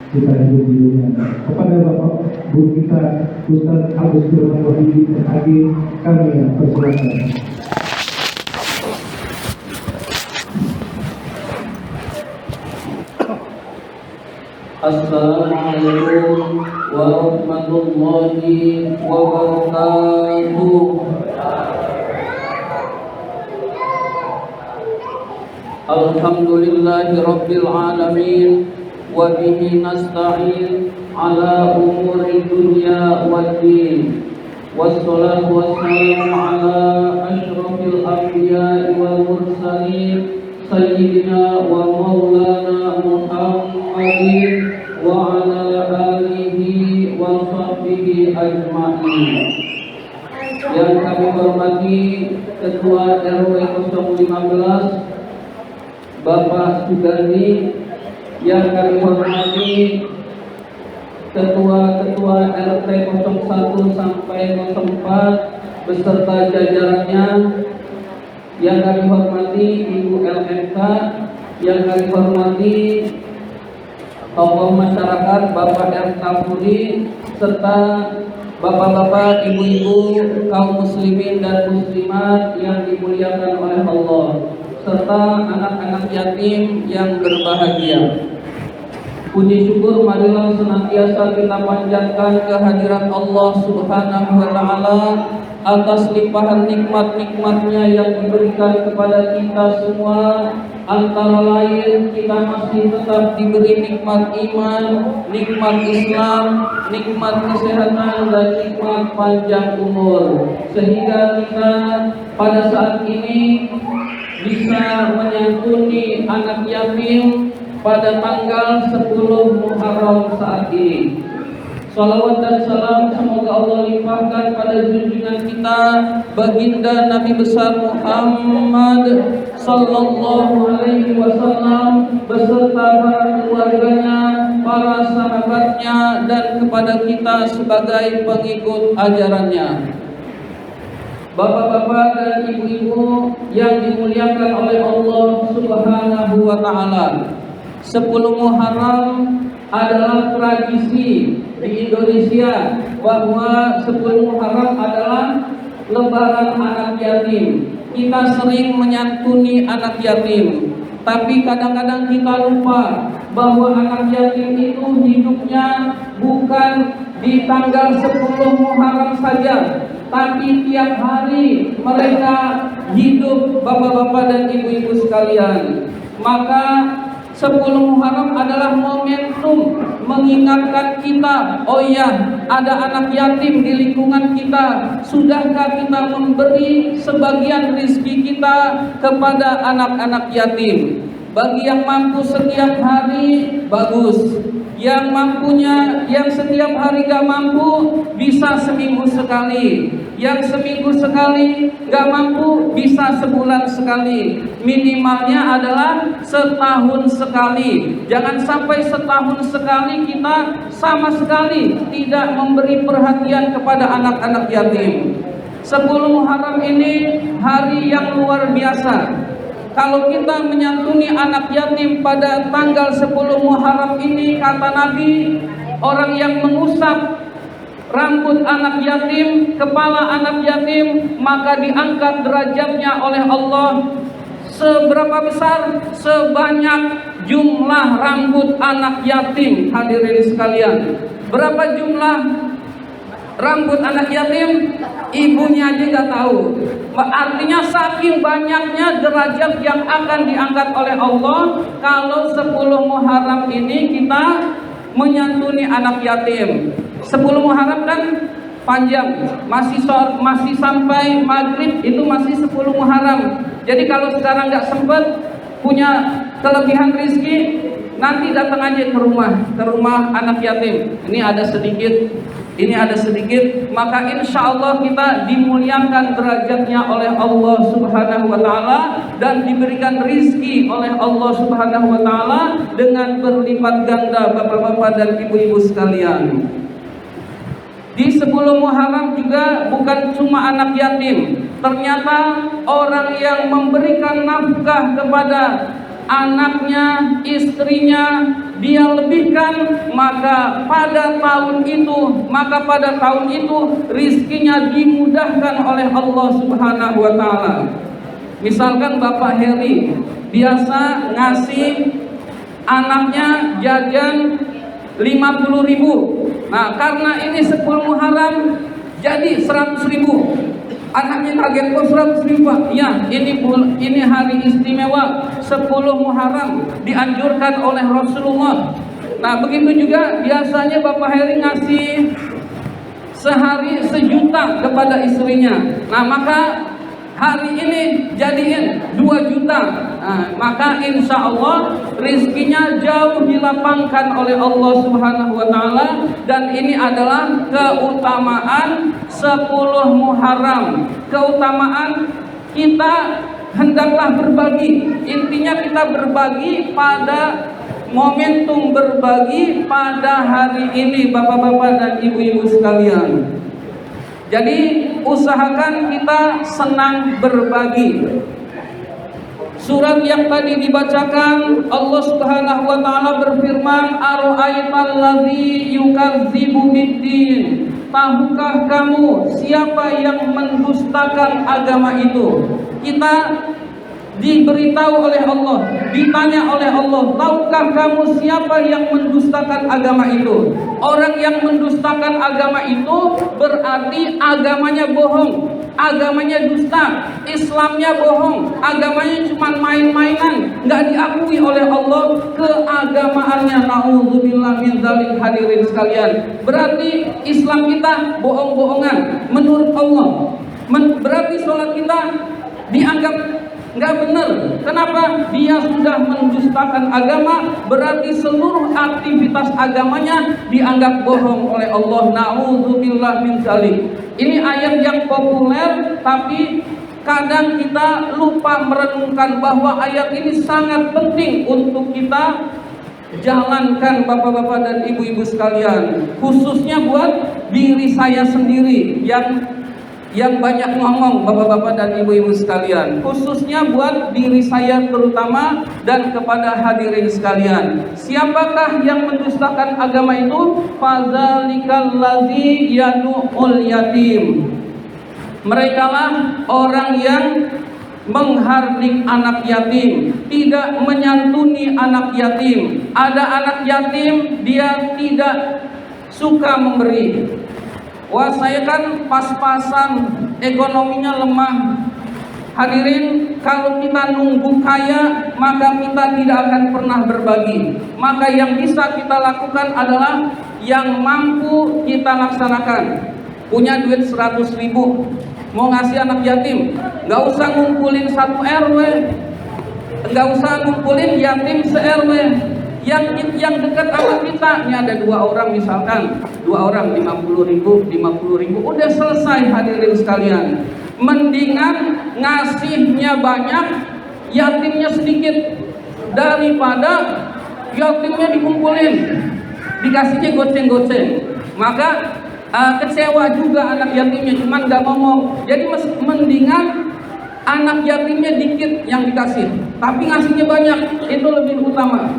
kita hidup di dunia. Kepada Bapak Guru kita Ustaz Agus Firman Wahidi MAG, kami persilakan. Assalamualaikum warahmatullahi wabarakatuh. Alhamdulillahi rabbil alamin, wa bihi nasta'in ala umuri dunya waddin. Wassalatu wassalamu ala asyrafil anbiya'i wal mursalin, sayyidina wa maulana Muhammadin wa ala alihi wa sahbihi ajma'in. Yang kami hormati Ketua RW 015 Bapak Sugandi, yang kami hormati Ketua-Ketua RT 01 sampai 04 beserta jajarannya, yang kami hormati Ibu LMK, yang kami hormati tokoh masyarakat Bapak RK Puri, serta bapak-bapak, ibu-ibu, kaum muslimin dan muslimat yang dimuliakan oleh Allah, serta anak-anak yatim yang berbahagia. Puji syukur marilah senantiasa kita panjatkan kehadirat Allah Subhanahu wa Ta'ala atas limpahan nikmat-nikmatnya yang diberikan kepada kita semua. Antara lain kita masih tetap diberi nikmat iman, nikmat Islam, nikmat kesehatan, dan nikmat panjang umur, sehingga kita pada saat ini bisa menyantuni anak yatim pada tanggal 10 Muharram saat ini. Salawat dan salam semoga Allah limpahkan pada junjungan kita baginda Nabi besar Muhammad sallallahu alaihi wasallam beserta para keluarganya, para sahabatnya, dan kepada kita sebagai pengikut ajarannya. Bapak-bapak dan ibu-ibu yang dimuliakan oleh Allah Subhanahu wa Ta'ala, 10 Muharram adalah tradisi di Indonesia bahwa 10 Muharram adalah lebaran anak yatim. Kita sering menyantuni anak yatim, tapi kadang-kadang kita lupa bahwa anak yatim itu hidupnya bukan di tanggal 10 Muharram saja, tapi tiap hari mereka hidup, bapak-bapak dan ibu-ibu sekalian. Maka 10 Muharram adalah momentum mengingatkan kita, oh iya, ada anak yatim di lingkungan kita. Sudahkah kita memberi sebagian rezeki kita kepada anak-anak yatim? Bagi yang mampu setiap hari, bagus. Yang mampunya, yang setiap hari gak mampu, bisa seminggu sekali. Yang seminggu sekali gak mampu, bisa sebulan sekali. Minimalnya adalah setahun sekali. Jangan sampai setahun sekali kita sama sekali tidak memberi perhatian kepada anak-anak yatim. 10 Muharram ini hari yang luar biasa. Kalau kita menyantuni anak yatim pada tanggal 10 Muharram ini, kata Nabi, orang yang mengusap rambut anak yatim, kepala anak yatim, maka diangkat derajatnya oleh Allah. Seberapa besar? Sebanyak jumlah rambut anak yatim. Hadirin sekalian, berapa jumlah rambut anak yatim? Ibunya aja nggak tahu. Artinya saking banyaknya derajat yang akan diangkat oleh Allah kalau 10 Muharram ini kita menyantuni anak yatim. 10 Muharram kan panjang, masih sampai maghrib, itu masih 10 Muharram. Jadi kalau sekarang nggak sempat, punya kelebihan rezeki, nanti datang aja ke rumah anak yatim. Ini ada sedikit, maka insya Allah kita dimuliakan derajatnya oleh Allah Subhanahu wa Ta'ala dan diberikan rizki oleh Allah Subhanahu wa Ta'ala dengan berlipat ganda, bapak-bapak dan ibu-ibu sekalian. Di 10 Muharram juga bukan cuma anak yatim, ternyata orang yang memberikan nafkah kepada anaknya, istrinya dia lebihkan, maka pada tahun itu rizkinya dimudahkan oleh Allah Subhanahu wa taala. Misalkan Bapak Heri biasa ngasih anaknya jajan 50.000. Nah, karena ini 10 Muharram jadi 100.000. Anaknya kaget, kok 100.000 Pak? Ya, ini hari istimewa 10 Muharram dianjurkan oleh Rasulullah. Nah, begitu juga biasanya Bapak Heri ngasih sehari 1 juta kepada istrinya. Nah, maka hari ini jadiin 2 juta. Nah, maka insya Allah rizkinya jauh dilapangkan oleh Allah Subhanahu wa taala, dan ini adalah keutamaan 10 Muharram. Keutamaan kita hendaklah berbagi. Intinya kita berbagi pada momentum berbagi pada hari ini, Bapak-bapak dan Ibu-ibu sekalian. Jadi usahakan kita senang berbagi. Surat yang tadi dibacakan, Allah Subhanahu wa taala berfirman, "Ara'aital ladzi yukadzibu biddin." Tahukah kamu siapa yang mendustakan agama itu? Kita diberitahu oleh Allah, ditanya oleh Allah, tahukah kamu siapa yang mendustakan agama itu? Orang yang mendustakan agama itu berarti agamanya bohong, agamanya dusta, Islamnya bohong, agamanya cuma main-mainan, nggak diakui oleh Allah keagamaannya. Nauzubillah min dzalik, hadirin sekalian. Berarti Islam kita bohong-bohongan menurut Allah. Berarti sholat kita dianggap nggak benar. Kenapa? Dia sudah mendustakan agama, berarti seluruh aktivitas agamanya dianggap bohong oleh Allah. Nauzubillah min dzalik. Ini ayat yang populer, tapi kadang kita lupa merenungkan bahwa ayat ini sangat penting untuk kita jalankan, Bapak-bapak dan Ibu-ibu sekalian. Khususnya buat diri saya sendiri yang banyak ngomong, Bapak-bapak dan Ibu-ibu sekalian, khususnya buat diri saya terutama dan kepada hadirin sekalian. Siapakah yang mendustakan agama itu? Fadzalikal ladzi yadu'ul yatim. Merekalah orang yang menghardik anak yatim, tidak menyantuni anak yatim. Ada anak yatim dia tidak suka memberi. Wah, saya kan pas-pasan, ekonominya lemah. Hadirin, kalau kita nunggu kaya, maka kita tidak akan pernah berbagi. Maka yang bisa kita lakukan adalah yang mampu kita laksanakan. Punya duit 100.000, mau ngasih anak yatim, nggak usah ngumpulin 1 RW, nggak usah ngumpulin yatim se-RW. Yang dekat sama kita, ini ada 2 orang misalkan, 2 orang 50.000, udah selesai, hadirin sekalian. Mendingan ngasihnya banyak, yatimnya sedikit, daripada yatimnya dikumpulin, dikasihnya goceng-goceng. Maka kecewa juga anak yatimnya, cuman gak ngomong. Jadi mendingan anak yatimnya dikit yang dikasih, tapi ngasihnya banyak, itu lebih utama.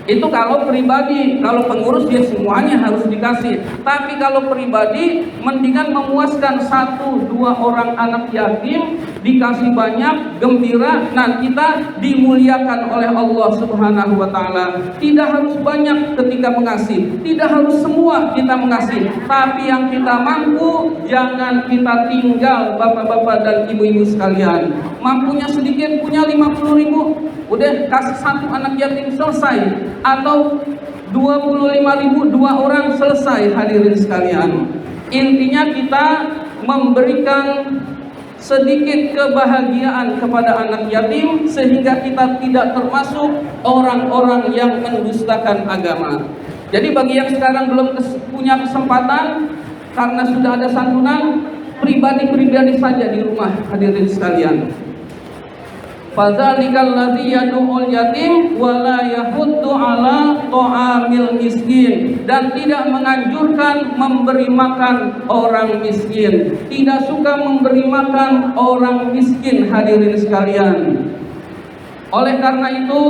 Itu kalau pribadi, kalau pengurus dia semuanya harus dikasih. Tapi kalau pribadi, mendingan memuaskan 1-2 orang anak yatim, dikasih banyak, gembira. Nah, kita dimuliakan oleh Allah Subhanahu wa taala. Tidak harus banyak ketika mengasih, tidak harus semua kita mengasih, tapi yang kita mampu jangan kita tinggal, Bapak-bapak dan Ibu-ibu sekalian. Mampunya sedikit, punya 50.000, udah kasih 1 anak yatim, selesai. Atau 25.000, 2 orang, selesai, hadirin sekalian. Intinya kita memberikan sedikit kebahagiaan kepada anak yatim, sehingga kita tidak termasuk orang-orang yang mendustakan agama. Jadi bagi yang sekarang belum punya kesempatan, karena sudah ada santunan, pribadi-pribadi saja di rumah, hadirin sekalian. Fadzalikal ladzi yadu'ul yatim wa la yahuddu ala ta'amil miskin, dan tidak menganjurkan memberi makan orang miskin, tidak suka memberi makan orang miskin, hadirin sekalian. Oleh karena itu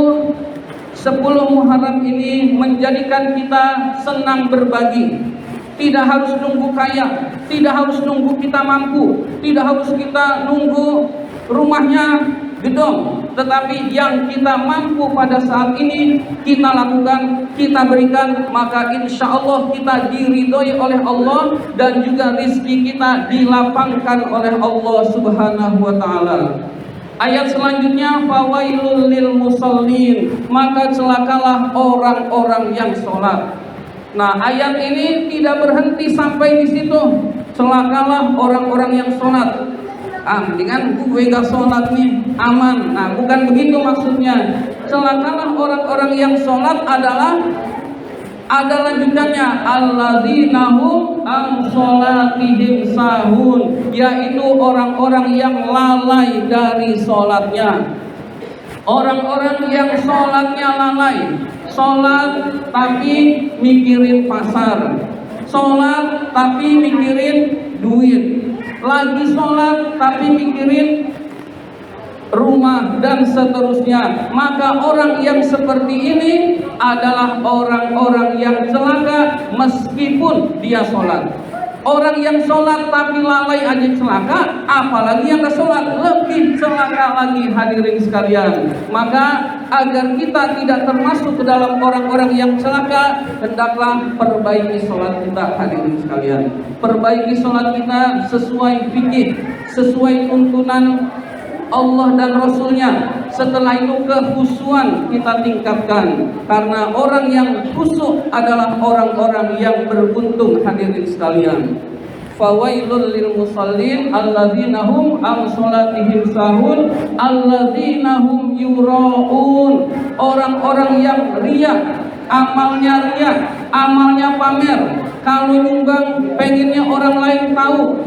10 Muharram ini menjadikan kita senang berbagi. Tidak harus nunggu kaya, tidak harus nunggu kita mampu, tidak harus kita nunggu rumahnya gedong, tetapi yang kita mampu pada saat ini kita lakukan, kita berikan, maka insya Allah kita diridhoi oleh Allah dan juga rizki kita dilapangkan oleh Allah Subhanahu wa Ta'ala. Ayat selanjutnya, fawailul lil musallin, maka celakalah orang-orang yang sholat. Nah, ayat ini tidak berhenti sampai di situ. Celakalah orang-orang yang sholat. Mendingan gue gak sholat nih, aman. Nah, bukan begitu maksudnya. Celakalah orang-orang yang sholat adalah ada lanjutannya, alladzina hum an sholatihim sahun, yaitu orang-orang yang lalai dari sholatnya. Orang-orang yang sholatnya lalai, sholat tapi mikirin pasar, sholat tapi mikirin duit, lagi sholat tapi mikirin rumah dan seterusnya. Maka orang yang seperti ini adalah orang-orang yang celaka meskipun dia sholat. Orang yang sholat tapi lalai aja celaka, apalagi yang gak sholat lebih celaka lagi, hadirin sekalian. Maka agar kita tidak termasuk ke dalam orang-orang yang celaka, hendaklah perbaiki sholat kita, hadirin sekalian. Perbaiki sholat kita sesuai fikih, sesuai tuntunan Allah dan Rasulnya. Setelah itu kekhusyuan kita tingkatkan, karena orang yang khusyuk adalah orang-orang yang beruntung, hadirin sekalian. Fawailul lil musallin alladzina hum an sholatihim sahun alladzina hum yuraun, orang-orang yang riya, amalnya riya, amalnya pamer. Kalau nyumbang pengennya orang lain tahu,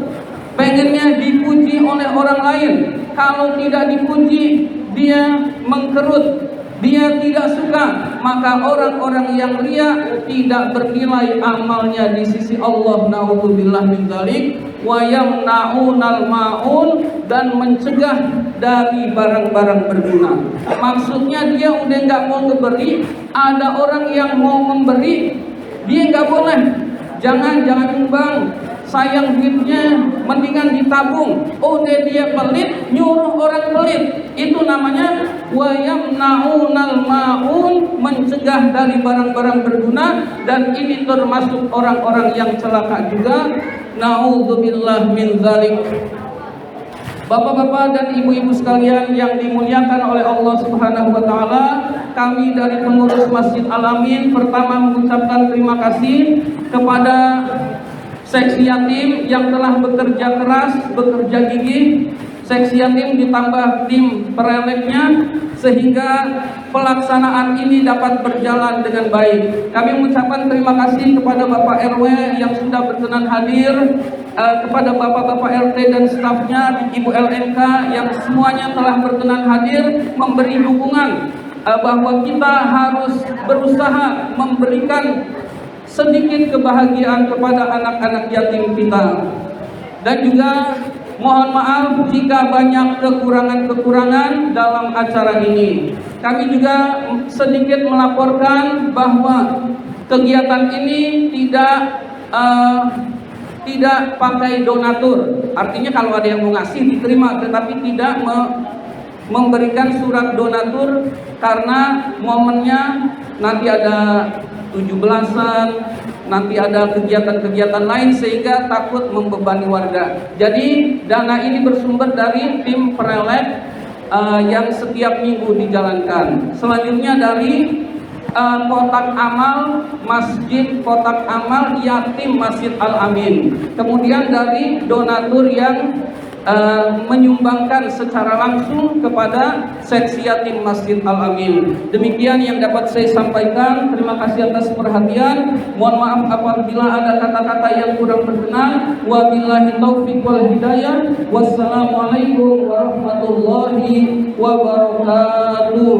pengennya dipuji oleh orang lain. Kalau tidak dipuji, dia mengkerut, dia tidak suka. Maka orang-orang yang riya tidak bernilai amalnya di sisi Allah. Na'udzubillah min dzalik. Wa yamna'unal ma'un, dan mencegah dari barang-barang berguna. Maksudnya dia udah nggak mau memberi, ada orang yang mau memberi, dia nggak boleh. Jangan nyumbang, sayang duitnya, mendingan ditabung. Udah dia pelit, nyuruh orang pelit. Itu namanya wa yamna'unal ma'un, mencegah dari barang-barang berguna. Dan ini termasuk orang-orang yang celaka juga. Na'udzubillah min dzalik. Bapak-bapak dan ibu-ibu sekalian yang dimuliakan oleh Allah Subhanahu wa Ta'ala, kami dari pengurus Masjid Al-Amin pertama mengucapkan terima kasih kepada Seksi Yatim yang telah bekerja keras, bekerja gigih. Seksi Yatim ditambah tim pereleknya sehingga pelaksanaan ini dapat berjalan dengan baik. Kami mengucapkan terima kasih kepada Bapak RW yang sudah berkenan hadir, kepada Bapak-Bapak RT dan stafnya, Ibu LNK yang semuanya telah berkenan hadir, memberi dukungan bahwa kita harus berusaha memberikan sedikit kebahagiaan kepada anak-anak yatim kita. Dan juga mohon maaf jika banyak kekurangan-kekurangan dalam acara ini. Kami juga sedikit melaporkan bahwa kegiatan ini tidak pakai donatur. Artinya kalau ada yang mau ngasih diterima, tetapi tidak memberikan surat donatur, karena momennya nanti ada 17-an, nanti ada kegiatan-kegiatan lain sehingga takut membebani warga. Jadi dana ini bersumber dari tim perelek yang setiap minggu dijalankan. Selanjutnya dari kotak amal Masjid Kotak Amal Yatim Masjid Al-Amin. Kemudian dari donatur yang menyumbangkan secara langsung kepada Seksi Yatim Masjid Al-Amin. Demikian yang dapat saya sampaikan. Terima kasih atas perhatian. Mohon maaf apabila ada kata-kata yang kurang berkenan. Wabillahi taufiq wal hidayah. Wassalamualaikum warahmatullahi wabarakatuh.